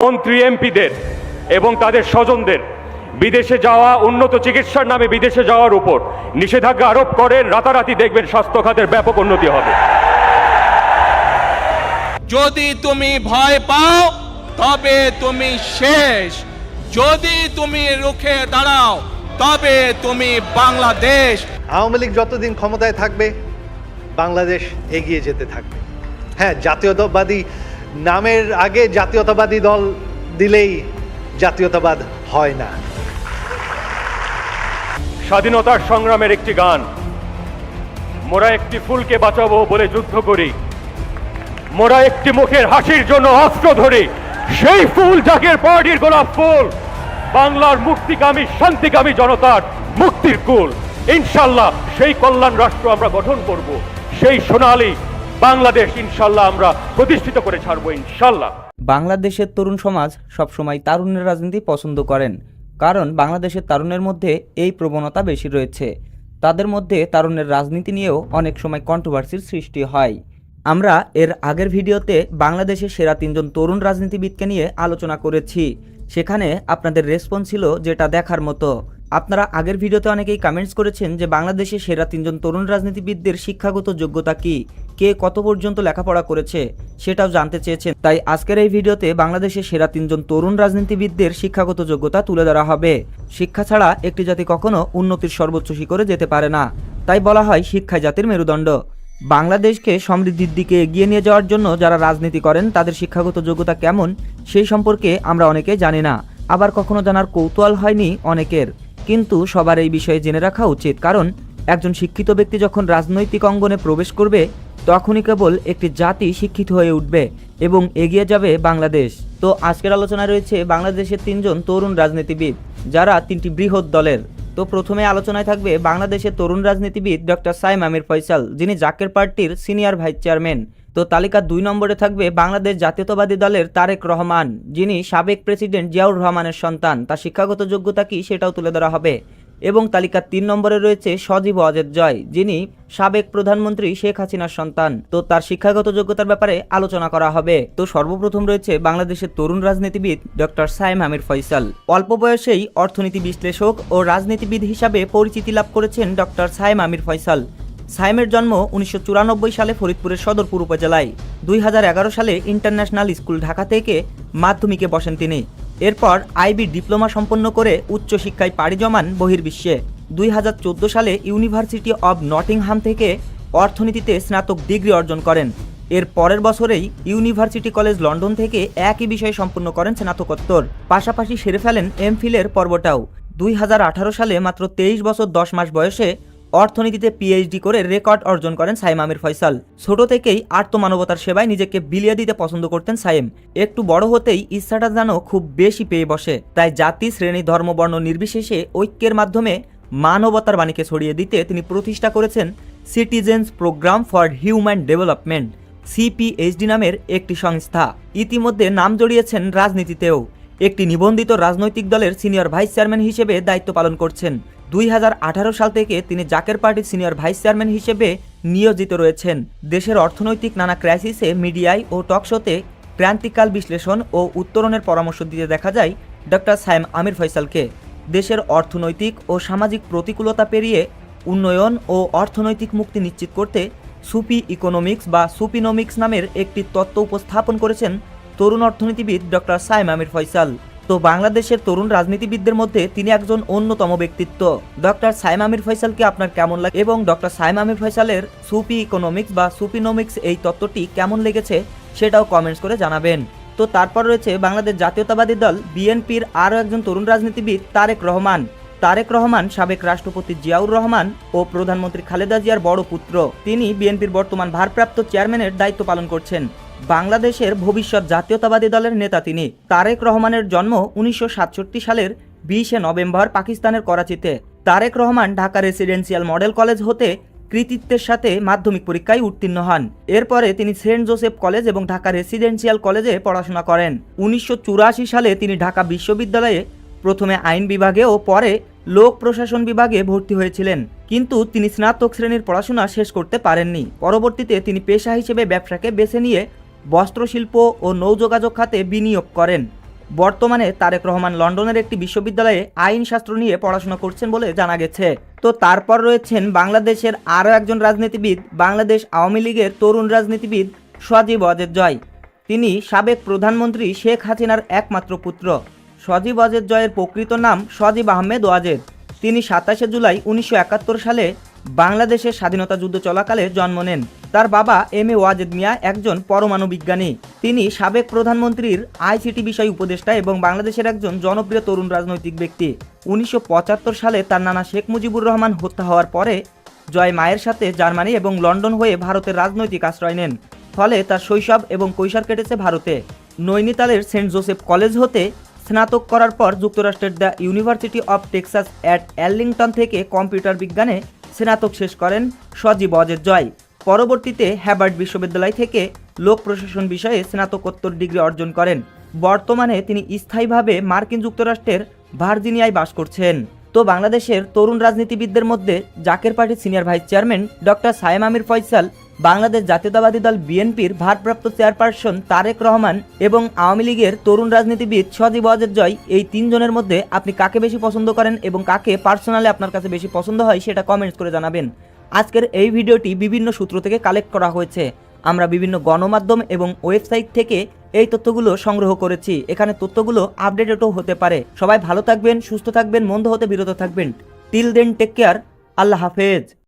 মন্ত্রী এমপিদের এবং তাদের স্বজনদের বিদেশে যাওয়া, উন্নত চিকিৎসার নামে বিদেশে যাওয়ার উপর নিষেধাজ্ঞা আরোপ করেন, রাতারাতি দেখবেন স্বাস্থ্য খাতের ব্যাপক উন্নতি হবে। যদি তুমি ভয় পাও তবে তুমি শেষ, যদি তুমি রুখে দাঁড়াও তবে তুমি বাংলাদেশ। আওয়ামী লীগ যতদিন ক্ষমতায় থাকবে বাংলাদেশ এগিয়ে যেতে থাকবে। হ্যাঁ, জাতীয়তাবাদী নামের আগে জাতীয়তাবাদী দল দিলেই জাতীয়তাবাদ হয় না। স্বাধীনতার সংগ্রামের একটি গান, মোরা একটি ফুলকে বাঁচাবো বলে যুদ্ধ করি, মোরা একটি মুখের হাসির জন্য অস্ত্র ধরি, সেই ফুল জাগের পার্টির গোলাপ ফুল, বাংলার মুক্তিকামী শান্তিকামী জনতার মুক্তির কুল। ইনশাল্লাহ সেই কল্যাণ রাষ্ট্র আমরা গঠন করব, সেই সোনালী বাংলাদেশ ইনশাল্লাহ আমরা প্রতিষ্ঠিত করে ছাড়বো ইনশাল্লাহ। বাংলাদেশের তরুণ সমাজ সবসময় তারুণ্যের রাজনীতি পছন্দ করেন, কারণ বাংলাদেশের তারুণ্যের মধ্যে এই প্রবণতা বেশি রয়েছে। তাদের মধ্যে তারুণ্যের রাজনীতি নিয়েও অনেক সময় কন্ট্রোভার্সির সৃষ্টি হয়। আমরা এর আগের ভিডিওতে বাংলাদেশের সেরা 3জন তরুণ রাজনীতিবিদকে নিয়ে আলোচনা করেছি, সেখানে আপনাদের রেসপন্স ছিল যেটা দেখার মতো। আপনারা আগের ভিডিওতে অনেকেই কমেন্টস করেছেন যে বাংলাদেশের সেরা 3জন তরুণ রাজনীতিবিদদের শিক্ষাগত যোগ্যতা কি, কে কত পর্যন্ত লেখাপড়া করেছে সেটাও জানতে চেয়েছেন। তাই আজকের এই ভিডিওতে বাংলাদেশের সেরা 3জন তরুণ রাজনীতিবিদদের শিক্ষাগত যোগ্যতা তুলে ধরা হবে। শিক্ষা ছাড়া একটি জাতি কখনো উন্নতির সর্বোচ্চ শিখরে যেতে পারে না, তাই বলা হয় শিক্ষাই জাতির মেরুদণ্ড। বাংলাদেশকে সমৃদ্ধির দিকে এগিয়ে নিয়ে যাওয়ার জন্য যারা রাজনীতি করেন তাদের শিক্ষাগত যোগ্যতা কেমন সেই সম্পর্কে আমরা অনেকে জানি না, আবার কখনো জানার কৌতূহল হয়নি অনেকের। কিন্তু সবার এই বিষয়ে জেনে রাখা উচিত, কারণ একজন শিক্ষিত ব্যক্তি যখন রাজনৈতিক অঙ্গনে প্রবেশ করবে তখনই কেবল একটি জাতি শিক্ষিত হয়ে উঠবে এবং এগিয়ে যাবে বাংলাদেশ। তো আজকের আলোচনায় রয়েছে বাংলাদেশের 3জন তরুণ রাজনীতিবিদ, যারা 3টি বৃহৎ দলের। তো প্রথমে আলোচনায় থাকবে বাংলাদেশের তরুণ রাজনীতিবিদ ডক্টর সাইম আমির ফয়সাল, যিনি জাকের পার্টির সিনিয়র ভাইস চেয়ারম্যান। তো তালিকার 2 নম্বরে থাকবে বাংলাদেশ জাতীয়তাবাদী দলের তারেক রহমান, যিনি সাবেক প্রেসিডেন্ট জিয়াউর রহমানের সন্তান। তার শিক্ষাগত যোগ্যতা কি সেটাও তুলে ধরা হবে। এবং তালিকার 3 নম্বরে রয়েছে সজীব ওয়াজেদ জয়, যিনি সাবেক প্রধানমন্ত্রী শেখ হাসিনার সন্তান। তো তার শিক্ষাগত যোগ্যতার ব্যাপারে আলোচনা করা হবে। তো সর্বপ্রথম রয়েছে বাংলাদেশের তরুণ রাজনীতিবিদ ডক্টর সাইম আমির ফয়সাল। অল্প বয়সেই অর্থনীতি বিশ্লেষক ও রাজনীতিবিদ হিসাবে পরিচিতি লাভ করেছেন ডক্টর সাইম আমির ফয়সাল। সাইমের জন্ম 1994 সালে ফরিদপুরের সদরপুর উপজেলায়। 2011 সালে ইন্টারন্যাশনাল স্কুল ঢাকা থেকে মাধ্যমিকে বসেন তিনি। এরপর আইবি ডিপ্লোমা সম্পন্ন করে উচ্চশিক্ষায় পাড়ি জমান বহির্বিশ্বে। 2014 সালে ইউনিভার্সিটি অব নটিংহাম থেকে অর্থনীতিতে স্নাতক ডিগ্রি অর্জন করেন। এর পরের বছরেই ইউনিভার্সিটি কলেজ লন্ডন থেকে একই বিষয়ে সম্পন্ন করেন স্নাতকোত্তর, পাশাপাশি সেরে ফেলেন এমফিলের পর্বটাও। 2018 সালে মাত্র 23 বছর 10 মাস বয়সে অর্থনীতিতে পিএইচডি করে রেকর্ড অর্জন করেন সাইম আমির ফয়সাল। ছোট থেকেই আত্মমানবতার সেবায় নিজেকে বিলিয়ে দিতে পছন্দ করতেন সাইম। একটু বড় হতেই ইচ্ছাটা যেন খুব বেশি পেয়ে বসে, তাই জাতি, শ্রেণী, ধর্ম, বর্ণ নির্বিশেষে ঐক্যের মাধ্যমে মানবতার বাণীকে ছড়িয়ে দিতে তিনি প্রতিষ্ঠা করেছেন citizens programme for human development, CPHD নামের একটি সংস্থা। ইতিমধ্যে নাম জড়িয়েছেন রাজনীতিতেও। একটি নিবন্ধিত রাজনৈতিক দলের সিনিয়র ভাইস চেয়ারম্যান হিসেবে দায়িত্ব পালন করছেন। 2018 সাল থেকে তিনি জাকের পার্টির সিনিয়র ভাইস চেয়ারম্যান হিসেবে নিয়োজিত রয়েছেন। দেশের অর্থনৈতিক নানা ক্রাইসিসে মিডিয়ায় ও টকশোতে ক্রান্তিকাল বিশ্লেষণ ও উত্তরণের পরামর্শ দিতে দেখা যায় ডক্টর সাইম আমির ফয়সালকে। দেশের অর্থনৈতিক ও সামাজিক প্রতিকূলতা পেরিয়ে উন্নয়ন ও অর্থনৈতিক মুক্তি নিশ্চিত করতে সুপি ইকোনমিক্স বা সুপিনোমিক্স নামের একটি তত্ত্ব উপস্থাপন করেছেন তরুণ অর্থনীতিবিদ ডক্টর সাইম আমির ফয়সাল। তো বাংলাদেশের তরুণ রাজনীতিবিদদের মধ্যে তিনি একজন অন্যতম ব্যক্তিত্ব। ডক্টর সাইম আমির ফয়সালকে আপনার কেমন লাগে এবং ডক্টর সাইম আমির ফয়সালের সুপি ইকোনমিক্স বা সুপিনোমিক্স এই তত্ত্বটি কেমন লেগেছে সেটাও কমেন্টস করে জানাবেন। তো তারপর রয়েছে বাংলাদেশ জাতীয়তাবাদী দল বিএনপির আরও একজন তরুণ রাজনীতিবিদ তারেক রহমান। তারেক রহমান সাবেক রাষ্ট্রপতি জিয়াউর রহমান ও প্রধানমন্ত্রী খালেদা জিয়ার বড় পুত্র। তিনি বিএনপির বর্তমান ভারপ্রাপ্ত চেয়ারম্যানের দায়িত্ব পালন করছেন। বাংলাদেশের ভবিষ্যৎ জাতীয়তাবাদী দলের নেতা তিনি। তারেক রহমানের জন্ম 1967 সালের 20 নভেম্বর পাকিস্তানের করাচিতে। Tarique Rahman Dhaka residential model college হতে কৃতিত্বের সাথে মাধ্যমিক পরীক্ষায় উত্তীর্ণ হন। এরপরে তিনি সেন্ট জোসেফ কলেজ এবং ঢাকা রেসিডেন্সিয়াল কলেজে পড়াশোনা করেন। 1984 সালে তিনি ঢাকা বিশ্ববিদ্যালয়ে প্রথমে আইন বিভাগে ও পরে লোক প্রশাসন বিভাগে ভর্তি হয়েছিলেন, কিন্তু তিনি স্নাতক শ্রেণীর পড়াশোনা শেষ করতে পারেননি। পরবর্তীতে তিনি পেশা হিসেবে ব্যবসাকে বেছে নিয়ে বস্ত্রশিল্প ও নৌযোগাযোগ খাতে বিনিয়োগ করেন। বর্তমানে তারেক রহমান লন্ডনের একটি বিশ্ববিদ্যালয়ে আইনশাস্ত্র নিয়ে পড়াশোনা করছেন বলে জানা গেছে। তো তারপর রয়েছেন বাংলাদেশের আরও একজন রাজনীতিবিদ, বাংলাদেশ আওয়ামী লীগের তরুণ রাজনীতিবিদ সজীব ওয়াজেদ জয়। তিনি সাবেক প্রধানমন্ত্রী শেখ হাসিনার একমাত্র পুত্র। সজীব ওয়াজেদ জয়ের প্রকৃত নাম সজীব আহমেদ ওয়াজেদ। তিনি 27শে জুলাই 1971 সালে বাংলাদেশের স্বাধীনতা যুদ্ধ চলাকালে জন্ম নেন। তার বাবা এম এ ওয়াজেদ মিয়া একজন পরমাণু বিজ্ঞানী। তিনি সাবেক প্রধানমন্ত্রীর আইসিটি বিষয় উপদেষ্টা এবং বাংলাদেশের একজন জনপ্রিয় তরুণ রাজনৈতিক ব্যক্তি। 1975 সালে তার নানা শেখ মুজিবুর রহমান হত্যা হওয়ার পরে জয় মায়ের সাথে জার্মানি এবং লন্ডন হয়ে ভারতের রাজনৈতিক আশ্রয় নেন। ফলে তার শৈশব এবং কৈশোর কেটেছে ভারতে। নৈনিতালের সেন্ট জোসেফ কলেজ হতে স্নাতক করার পর যুক্তরাষ্ট্রের the university of Texas at Arlington থেকে কম্পিউটার বিজ্ঞানে স্নাতক শেষ করেন সজীব ওয়াজেদ জয়। পরবর্তীতে হ্যাভার্ড বিশ্ববিদ্যালয় থেকে লোক প্রশাসন বিষয়ে স্নাতকোত্তর ডিগ্রি অর্জন করেন। বর্তমানে তিনি স্থায়ীভাবে মার্কিন যুক্তরাষ্ট্রের ভার্জিনিয়ায় বাস করছেন। তো বাংলাদেশের তরুণ রাজনীতিবিদদের মধ্যে জাকের পার্টির senior vice chairman doctor Sayem Amir Faisal, Bangladesh জাতীয়তাবাদী দল বিএনপির ভারপ্রাপ্ত চেয়ারপারসন তারেক রহমান এবং আওয়ামী লীগের তরুণ রাজনীতিবিদ সজীব ওয়াজেদ জয়, এই তিনজনের মধ্যে আপনি কাকে বেশি পছন্দ করেন এবং কাকে পার্সোনালি আপনার কাছে বেশি পছন্দ হয় সেটা কমেন্টস করে জানাবেন। আজকের এই ভিডিওটি বিভিন্ন সূত্র থেকে কালেক্ট করা হয়েছে। আমরা বিভিন্ন গণমাধ্যম এবং ওয়েবসাইট থেকে এই তথ্যগুলো সংগ্রহ করেছি। এখানে তথ্যগুলো আপডেটেডও হতে পারে। সবাই ভালো থাকবেন, সুস্থ থাকবেন, মন্দ হতে বিরত থাকবেন। Till then take care. আল্লাহ হাফেজ।